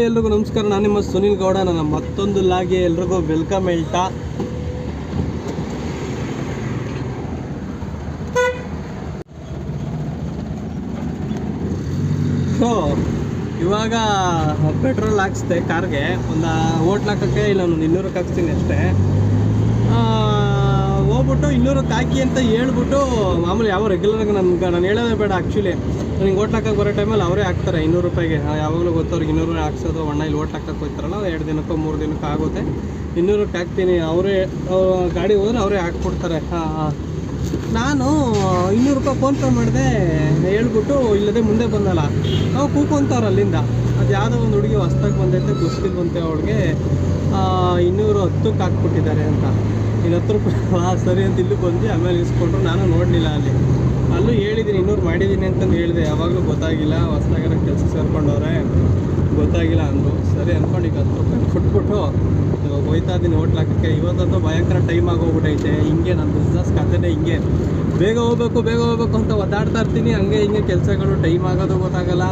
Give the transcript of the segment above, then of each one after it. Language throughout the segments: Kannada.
ಎಲ್ರಿಗೂ ನಮಸ್ಕಾರ. ನಾನು ನಿಮ್ಮ ಸುನಿಲ್ ಗೌಡ. ನನ್ನ ಮತ್ತೊಂದು ಲಾಗೆ ಎಲ್ರಿಗೂ ವೆಲ್ಕಮ್ ಹೇಳ್ತಾ ಸೊ ಇವಾಗ ಪೆಟ್ರೋಲ್ ಹಾಕ್ಸ್ದೆ ಕಾರ್ಗೆ. ಒಂದು ಹೋಟ್ಲ್ ಹಾಕೋಕ್ಕೆ ಇಲ್ಲ, ನಾನು 200ಕ್ಕೆ ಹಾಕ್ಸ್ತೀನಿ ಅಷ್ಟೇ. ಹೋಗ್ಬಿಟ್ಟು 200ಕ್ಕೆ ಹಾಕಿ ಅಂತ ಹೇಳ್ಬಿಟ್ಟು, ಮಾಮೂಲಿ ಯಾವ ರೆಗ್ಯುಲರಾಗಿ ನಾನು ಹೇಳೋದೇ ಬೇಡ. ಆ್ಯಕ್ಚುಲಿ ನನಗೆ ಹೋಟ್ಲ್ ಹಾಕಕ್ಕೆ ಬರೋ ಟೈಮಲ್ಲಿ ಅವರೇ ಹಾಕ್ತಾರೆ 200 ರೂಪಾಯಿಗೆ. ಯಾವಾಗಲೂ ಗೊತ್ತವ್ರಿಗೆ 200 ರೂಪಾಯಿ ಹಾಕ್ಸೋದು. ಅಣ್ಣ ಇಲ್ಲಿ ಹೋಟ್ಲ್ ಹಾಕಕ್ಕೆ ಹೋಗ್ತಾರಲ್ಲ, 2 ದಿನಕ್ಕೋ 3 ದಿನಕ್ಕೋ ಆಗುತ್ತೆ. 200ಕ್ಕೆ ಹಾಕ್ತೀನಿ, ಅವರೇ ಗಾಡಿ ಹೋದ್ರೆ ಅವರೇ ಹಾಕ್ಕೊಡ್ತಾರೆ. ನಾನು 200 ರೂಪಾಯಿ ಫೋನ್ಪೇ ಮಾಡಿದೆ ಹೇಳ್ಬಿಟ್ಟು, ಇಲ್ಲದೆ ಮುಂದೆ ಬಂದಲ್ಲ ನಾವು ಕೂಕೊಂತವ್ರು ಅಲ್ಲಿಂದ. ಅದು ಯಾವುದೋ ಒಂದು ಹುಡುಗಿ ಹೊಸ್ದಾಗಿ ಬಂದೈತೆ, ಗೊತ್ತಿಲ್ವಂತೆ ಅವಳಿಗೆ 210ಕ್ಕೆ ಹಾಕ್ಬಿಟ್ಟಿದ್ದಾರೆ ಅಂತ. 10 ರೂಪಾಯಿ ಸರಿ ಅಂತ ಇಲ್ಲಿ ಬಂದು ಆಮೇಲೆ ಇಸ್ಕೊಂಡ್ರು. ನಾನು ನೋಡಲಿಲ್ಲ, ಅಲ್ಲೂ ಹೇಳಿದ್ದೀನಿ 200 ಮಾಡಿದ್ದೀನಿ ಅಂತಂದು ಹೇಳಿದೆ. ಯಾವಾಗಲೂ ಗೊತ್ತಾಗಿಲ್ಲ, ಹೊಸ್ದಾಗಾರ ಕೆಲಸ ಸೇರ್ಕೊಂಡವ್ರೆ, ಗೊತ್ತಾಗಿಲ್ಲ ಅಂದರು. ಸರಿ ಅಂದ್ಕೊಂಡು ಈಗ 10 ರೂಪಾಯಿ ಕೊಟ್ಬಿಟ್ಟು ಇವಾಗ ಹೋಯ್ತಾ ಇದ್ದೀನಿ ಹೋಟ್ಲ್ ಹಾಕೋಕ್ಕೆ. ಇವತ್ತಂತೂ ಭಯಂಕರ ಟೈಮ್ ಆಗೋಗ್ಬಿಟ್ಟೈತೆ. ಹಿಂಗೆ ನನ್ನ ಬಿಸ್ನೆಸ್ ಕಥೆನೇ ಹಿಂಗೆ, ಬೇಗ ಹೋಗ್ಬೇಕು ಅಂತ ಒದ್ದಾಡ್ತಾ ಇರ್ತೀನಿ. ಹಂಗೆ ಹಿಂಗೆ ಕೆಲಸಗಳು ಟೈಮ್ ಆಗೋದು ಗೊತ್ತಾಗಲ್ಲ.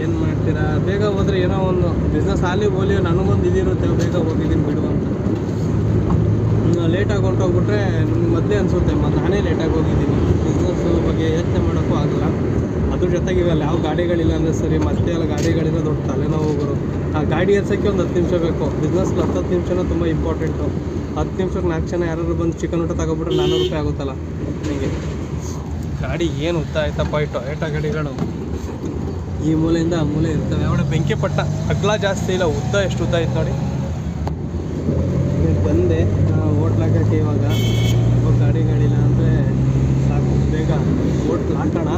ಏನು ಮಾಡ್ತೀರಾ, ಬೇಗ ಹೋದರೆ ಏನೋ ಒಂದು ಬಿಸ್ನೆಸ್ ಹೋಲಿ ನನಗೊಂದು ಇದಿರುತ್ತೆ, ಬೇಗ ಹೋಗಿದ್ದೀನಿ ಬಿಡು ಅಂತ. ಲೇಟಾಗಿ ಹೊಂಟೋಗ್ಬಿಟ್ರೆ ನಮ್ಗೆ ಮೊದಲೇ ಅನಿಸುತ್ತೆ, ನಾನೇ ಲೇಟಾಗಿ ಹೋಗಿದ್ದೀನಿ. ಬಿಸ್ನೆಸ್ಸು ಬಗ್ಗೆ ಯೋಚನೆ ಮಾಡೋಕ್ಕೂ ಆಗಲ್ಲ. ಅದ್ರ ಜೊತೆಗೆ ಇವೆಲ್ಲ ಯಾವ ಗಾಡಿಗಳಿಲ್ಲ ಅಂದರೆ ಸರಿ, ಮತ್ತೆ ಎಲ್ಲ ಗಾಡಿಗಳಿರೋ ದೊಡ್ಡ ತಲೆನೋವು ಬರು. ಆ ಗಾಡಿ ಏರ್ಸೋಕ್ಕೆ ಒಂದು 10 ನಿಮಿಷ ಬೇಕು. ಬಿಸ್ನೆಸ್ಗೆ 10 ನಿಮಿಷನೂ ತುಂಬ ಇಂಪಾರ್ಟೆಂಟು. 10 ನಿಮಿಷಕ್ಕೆ 4 ಜನ ಯಾರಾದ್ರು ಬಂದು ಚಿಕನ್ ಊಟ ತಗೊಬಿಟ್ರೆ 400 ರೂಪಾಯಿ ಆಗುತ್ತಲ್ಲ. ನನಗೆ ಗಾಡಿ ಏನು ಉದ್ದ ಆಯ್ತಪ್ಪ, ಟೊಯೋಟಾ ಗಾಡಿಗಳು ಈ ಮೂಲೆಯಿಂದ ಆ ಮೂಲೆ ಇರ್ತವೆ. ಅವಳೆ ಬೆಂಕಿ ಪಟ್ಟ ಅಗಲ ಜಾಸ್ತಿ ಇಲ್ಲ, ಉದ್ದ ಎಷ್ಟು ಉದ್ದ ಆಯ್ತು ನೋಡಿ. ಬಂದೆ ಹೋಟ್ಲ್ ಹಾಕೋಕ್ಕೆ. ಇವಾಗ ಗಾಡಿಗಳಿಲ್ಲ ಅಂದರೆ ಸಾಕು, ಬೇಗ ಹೋಟ್ಲ್ ಹಾಕೋಣ.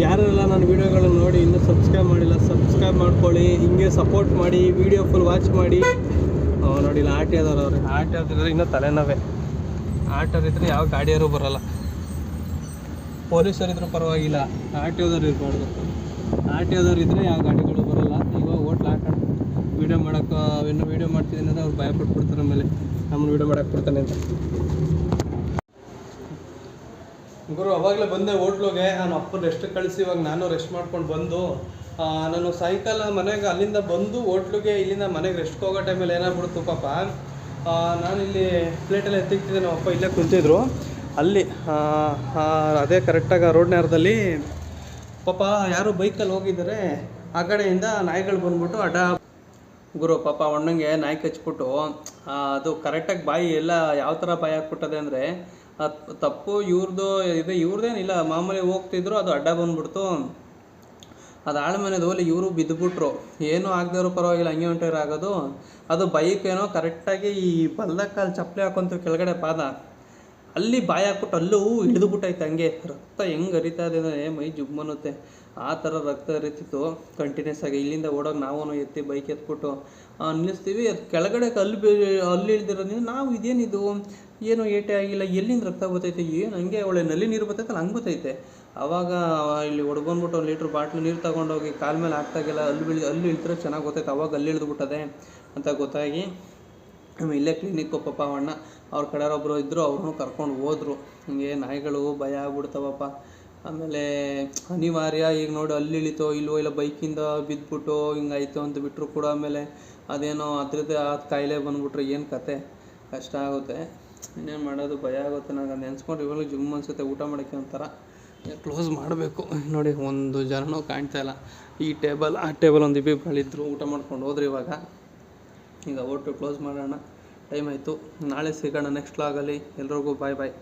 ಯಾರೆಲ್ಲ ನನ್ನ ವೀಡಿಯೋಗಳನ್ನ ನೋಡಿ ಇನ್ನೂ ಸಬ್ಸ್ಕ್ರೈಬ್ ಮಾಡಿಲ್ಲ, ಸಬ್ಸ್ಕ್ರೈಬ್ ಮಾಡ್ಕೊಳ್ಳಿ. ಹಿಂಗೆ ಸಪೋರ್ಟ್ ಮಾಡಿ, ವೀಡಿಯೋ ಫುಲ್ ವಾಚ್ ಮಾಡಿ. ನೋಡಿಲ್ಲ ಆಟೋದವ್ರು, ಅವ್ರಿಗೆ ಆಟೋದಿದ್ರೆ ಇನ್ನೂ ತಲೆನೋವೇ. ಆಟೋರಿದ್ರೆ ಯಾವ ಗಾಡಿಯವರು ಬರೋಲ್ಲ. ಪೊಲೀಸರಿದ್ರೂ ಪರವಾಗಿಲ್ಲ, ಆಟೋದವ್ರು ಇರಬಾರ್ದು. ಆಟೋದವ್ರು ಇದ್ದರೆ ಯಾವ ಗಾಡಿಗಳು ಬರೋಲ್ಲ. ಇವಾಗ ಹೋಟ್ಲ್ ಹಾಕೋಣ. ವೀಡಿಯೋ ಮಾಡೋಕ್ಕೆ ಇನ್ನೂ ವೀಡಿಯೋ ಮಾಡ್ತಿದ್ದೀನಿ ಅಂದರೆ ಅವ್ರು ಭಯ ಪಟ್ಬಿಡ್ತಾರೆ, ಆಮೇಲೆ ನಮ್ಮನ್ನು ವೀಡಿಯೋ ಮಾಡೋಕ್ಕೆ ಬಿಡ್ತಾನೆ ಅಂತ. ಗುರು ಅವಾಗಲೇ ಬಂದೆ ಹೋಟ್ಲಿಗೆ. ನಾನು ಅಪ್ಪ ರೆಸ್ಟ್ ಕಳಿಸಿ ಇವಾಗ ನಾನು ರೆಸ್ಟ್ ಮಾಡ್ಕೊಂಡು ಬಂದು, ನಾನು ಸಾಯಂಕಾಲ ಮನೆಗೆ ಅಲ್ಲಿಂದ ಬಂದು ಹೋಟ್ಲಿಗೆ ಇಲ್ಲಿಂದ ಮನೆಗೆ ರೆಸ್ಟ್ಗೆ ಹೋಗೋ ಟೈಮಲ್ಲಿ ಏನಾಗ್ಬಿಡ್ತು ಪಾಪ, ನಾನಿಲ್ಲಿ ಪ್ಲೇಟೆಲ್ಲ ಎತ್ತಿಕ್ತಿದ್ದೆ. ನಮ್ಮ ಅಪ್ಪ ಇಲ್ಲೇ ಕುಂತಿದ್ರು ಅಲ್ಲಿ, ಅದೇ ಕರೆಕ್ಟಾಗಿ ರೋಡ್ ನೇರದಲ್ಲಿ ಪಾಪ ಯಾರು ಬೈಕಲ್ಲಿ ಹೋಗಿದ್ದಾರೆ. ಆ ಕಡೆಯಿಂದ ನಾಯಿಗಳು ಬಂದ್ಬಿಟ್ಟು ಗುರು ಪಾಪ ಅಣ್ಣಂಗೆ ನಾಯಿ ಕಚ್ಬಿಟ್ಟು, ಅದು ಕರೆಕ್ಟಾಗಿ ಬಾಯಿ ಎಲ್ಲ ಯಾವ ಥರ ಬಾಯಿ ಹಾಕ್ಬಿಟ್ಟದೆ ಅಂದರೆ, ತಪ್ಪು ಇವ್ರದ್ದೇನಿಲ್ಲ, ಮಾಮೂಲಿ ಹೋಗ್ತಿದ್ರು, ಅದು ಅಡ್ಡ ಬಂದ್ಬಿಡ್ತು. ಅದು ಆಳ್ಮನೆದು ಹೋಲಿ ಇವರು ಬಿದ್ದುಬಿಟ್ರು. ಏನೂ ಆಗದವ್ರು ಪರವಾಗಿಲ್ಲ, ಹಂಗೆ ಹೊಂಟೇರು ಆಗೋದು. ಅದು ಬೈಕೇನೋ ಕರೆಕ್ಟಾಗಿ ಈ ಬಲ್ದ ಕಾಲು ಚಪ್ಪಲಿ ಹಾಕೊಂತೀವಿ ಕೆಳಗಡೆ ಪಾದ, ಅಲ್ಲಿ ಬಾಯಿ ಹಾಕ್ಬಿಟ್ಟು ಅಲ್ಲೂ ಹಿಡಿದುಬಿಟ್ಟೈತೆ. ಹಂಗೆ ರಕ್ತ ಹೆಂಗೆ ಹರಿತಾ ಇದೆ ಅಂದರೆ ಮೈ ಜುಮ್ಮನ್ನುತ್ತೆ. ಆ ಥರ ರಕ್ತ ಹರಿತಿತ್ತು ಕಂಟಿನ್ಯೂಸ್ ಆಗಿ. ಇಲ್ಲಿಂದ ಓಡೋಗಿ ನಾವು ಎತ್ತಿ ಬೈಕ್ ಎತ್ಬಿಟ್ಟು ನಿಲ್ಲಿಸ್ತೀವಿ. ಅದು ಕೆಳಗಡೆ ಅಲ್ಲಿ ಇಳ್ದಿರೋದ್ರಿಂದ ನಾವು ಇದೇನಿದು, ಏನೋ ಏಟೆ ಆಗಿಲ್ಲ, ಎಲ್ಲಿಂದ ರಕ್ತ ಬರ್ತೈತೆ, ಏನು ಹಂಗೆ ಒಳ್ಳೆ ನಲ್ಲಿ ನೀರು ಬರ್ತೈತಲ್ಲ ಹಂಗೆ ಬರ್ತೈತೆ. ಆವಾಗ ಇಲ್ಲಿ ಹೊಡ್ಬಂದ್ಬಿಟ್ಟು 1 ಲೀಟ್ರ್ ಬಾಟ್ಲು ನೀರು ತೊಗೊಂಡೋಗಿ ಕಾಲ ಮೇಲೆ ಹಾಕ್ತಾಗೆಲ್ಲ ಅಲ್ಲಿ ಇಳ್ದ್ರೆ ಚೆನ್ನಾಗಿ ಗೊತ್ತೈತೆ. ಅವಾಗ ಅಲ್ಲಿ ಇಳಿದ್ಬಿಟ್ಟದೆ ಅಂತ ಗೊತ್ತಾಗಿ ಇಲ್ಲೇ ಕ್ಲಿನಿಕ್ಕು ಪಾಪ ಅಣ್ಣ ಅವ್ರ ಕಡೆಯೊಬ್ಬರು ಇದ್ದರು, ಅವ್ರನ್ನೂ ಕರ್ಕೊಂಡು ಹೋದ್ರು. ಹಿಂಗೆ ನಾಯಿಗಳು ಭಯ ಆಗ್ಬಿಡ್ತಾವಪ್ಪ. ಆಮೇಲೆ ಅನಿವಾರ್ಯ ಈಗ ನೋಡಿ ಅಲ್ಲಿ ಇಳಿತೋ ಇಲ್ವೋ, ಇಲ್ಲ ಬೈಕಿಂದ ಬಿದ್ದುಬಿಟ್ಟು ಹಿಂಗಾಯ್ತು ಅಂತ ಬಿಟ್ಟರು ಕೂಡ ಆಮೇಲೆ ಅದೇನೋ ಅದರದ್ದೇ ಆ ಕಾಯಿಲೆ ಬಂದುಬಿಟ್ರೆ ಏನು ಕತೆ, ಕಷ್ಟ ಆಗುತ್ತೆ. ಇನ್ನೇನು ಮಾಡೋದು, ಭಯ ಆಗುತ್ತೆ. ನನಗೆ ಅದು ನೆನೆಸ್ಕೊಂಡು ಇವಾಗಲೂ ಜುಮ್ ಅನಿಸುತ್ತೆ. ಊಟ ಮಾಡೋಕ್ಕೆ ಒಂಥರ ಕ್ಲೋಸ್ ಮಾಡಬೇಕು. ನೋಡಿ ಒಂದು ಜನನೂ ಕಾಣ್ತಾಯಿಲ್ಲ. ಈ ಟೇಬಲ್ ಆ ಟೇಬಲ್ ಒಂದು ಇಬ್ಬಿಬ್ಬಳಿದ್ರು, ಊಟ ಮಾಡ್ಕೊಂಡು ಹೋದ್ರೆ ಈಗ ಹೋಟ್ಲು ಕ್ಲೋಸ್ ಮಾಡೋಣ. ಟೈಮ್ ಆಯಿತು. ನಾಳೆ ಸಿಗೋಣ ನೆಕ್ಸ್ಟ್ ವ್ಲಾಗಲ್ಲಿ. ಎಲ್ರಿಗೂ ಬಾಯ್ ಬಾಯ್.